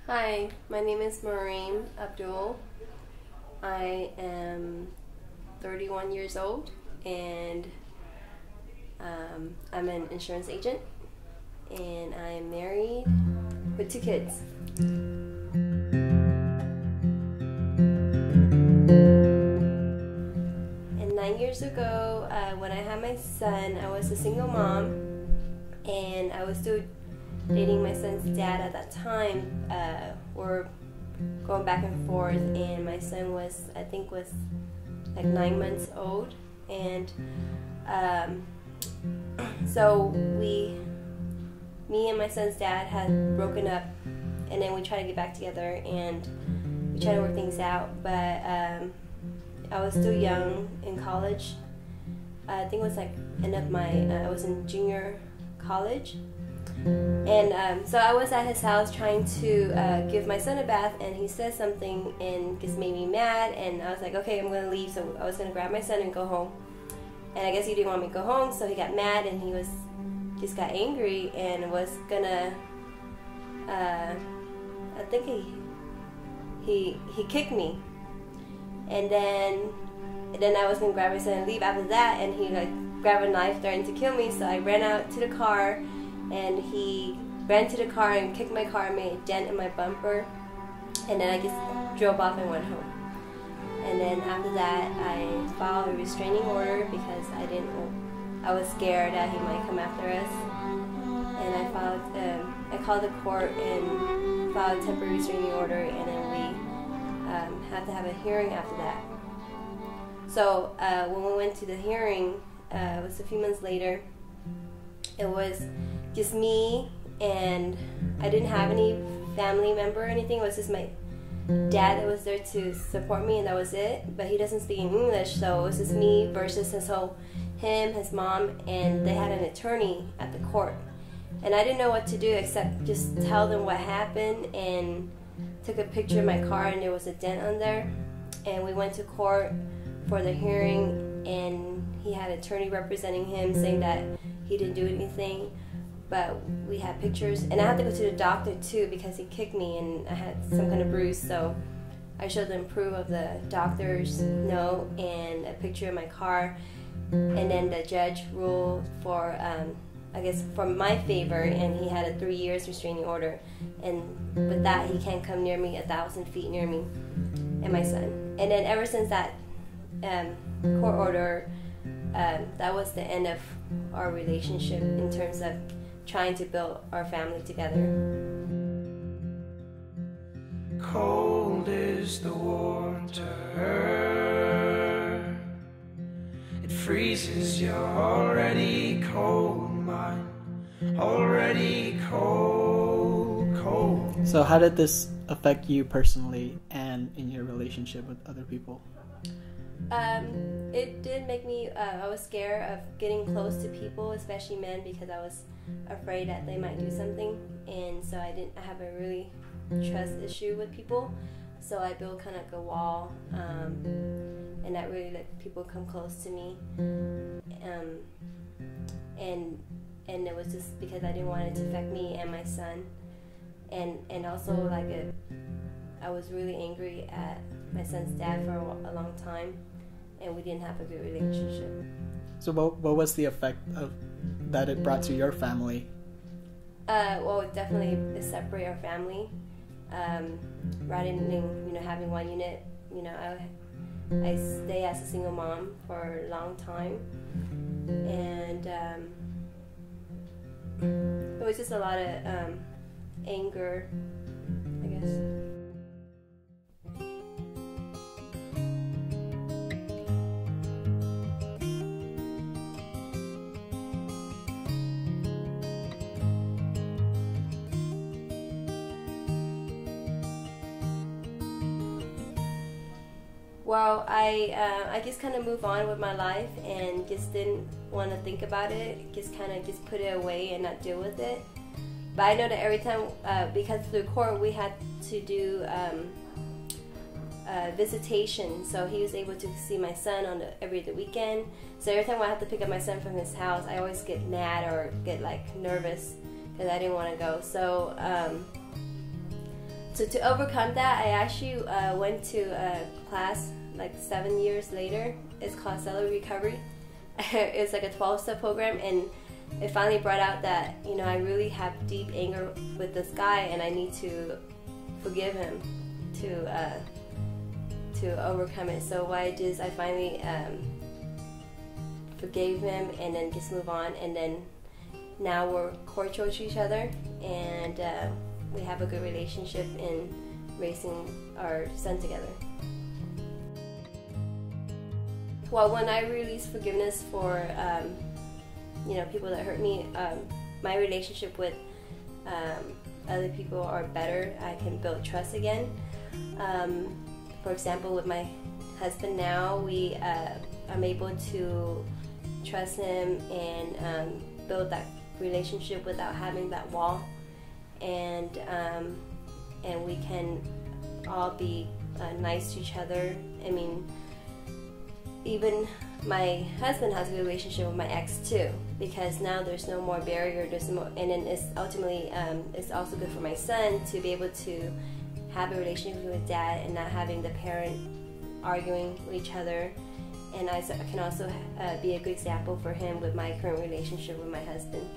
Hi, my name is Marim Abdul. I am 31 years old and I'm an insurance agent, and I'm married with 2 kids. And 9 years ago, when I had my son, I was a single mom, and I was still dating my son's dad at that time. We're going back and forth, and my son was like 9 months old, and so me and my son's dad had broken up, and then we tried to get back together, and we tried to work things out, but I was still young in college. I think it was like I was in junior college. And so I was at his house trying to give my son a bath, and he said something and just made me mad, and I was like, okay, I'm going to leave. So I was going to grab my son and go home, and I guess he didn't want me to go home, so he got mad, and he just got angry and was gonna I think he kicked me, and then I was going to grab my son and leave after that, and he like grabbed a knife, threatened to kill me. So I ran out to the car, and he ran to the car and kicked my car and made a dent in my bumper, and then I just drove off and went home. And then after that, I filed a restraining order because I was scared that he might come after us, and I called the court and filed a temporary restraining order, and then we had to have a hearing after that. So when we went to the hearing, it was a few months later. It was just me, and I didn't have any family member or anything. It was just my dad that was there to support me, and that was it. But he doesn't speak English, so it was just me versus his mom, and they had an attorney at the court. And I didn't know what to do except just tell them what happened, and took a picture of my car, and there was a dent on there. And we went to court for the hearing, and he had an attorney representing him saying that he didn't do anything, but we had pictures, and I had to go to the doctor too because he kicked me and I had some kind of bruise. So I showed them proof of the doctor's note and a picture of my car, and then the judge ruled for I guess for my favor, and he had a 3 years restraining order, and with that he can't come near me 1,000 feet near me and my son. And then ever since that court order, that was the end of our relationship in terms of trying to build our family together. Cold is the water, it freezes your already cold mind, already cold. So how did this affect you personally and in your relationship with other people? It did make me, I was scared of getting close to people, especially men, because I was afraid that they might do something, and so I have a really trust issue with people, so I built kind of like a wall, and not really let people come close to me, and it was just because I didn't want it to affect me and my son, and also like I was really angry at my son's dad for a long time, and we didn't have a good relationship. So what was the effect of that it brought to your family? Well, definitely it separate our family. Rather than having one unit, I stayed as a single mom for a long time, and it was just a lot of anger, I guess. Well, I just kind of moved on with my life and just didn't want to think about it. Just kind of put it away and not deal with it. But I know that every time, because through court we had to do visitation, so he was able to see my son on every other weekend. So every time I have to pick up my son from his house, I always get mad or get like nervous because I didn't want to go. So So to overcome that, I actually went to a class like 7 years later. It's called Celebrity Recovery. It's like a 12-step program, and it finally brought out that, you know, I really have deep anger with this guy, and I need to forgive him to overcome it. So what I did is I finally forgave him, and then just move on, and then now we're cordial to each other, and we have a good relationship in raising our son together. Well, when I release forgiveness for you know, people that hurt me, my relationship with other people are better. I can build trust again. For example, with my husband now, I'm able to trust him and build that relationship without having that wall, and we can all be nice to each other. I mean, even my husband has a good relationship with my ex too, because now there's no more barrier. There's more, and then it's ultimately it's also good for my son to be able to have a relationship with his dad and not having the parent arguing with each other. And I can also be a good example for him with my current relationship with my husband.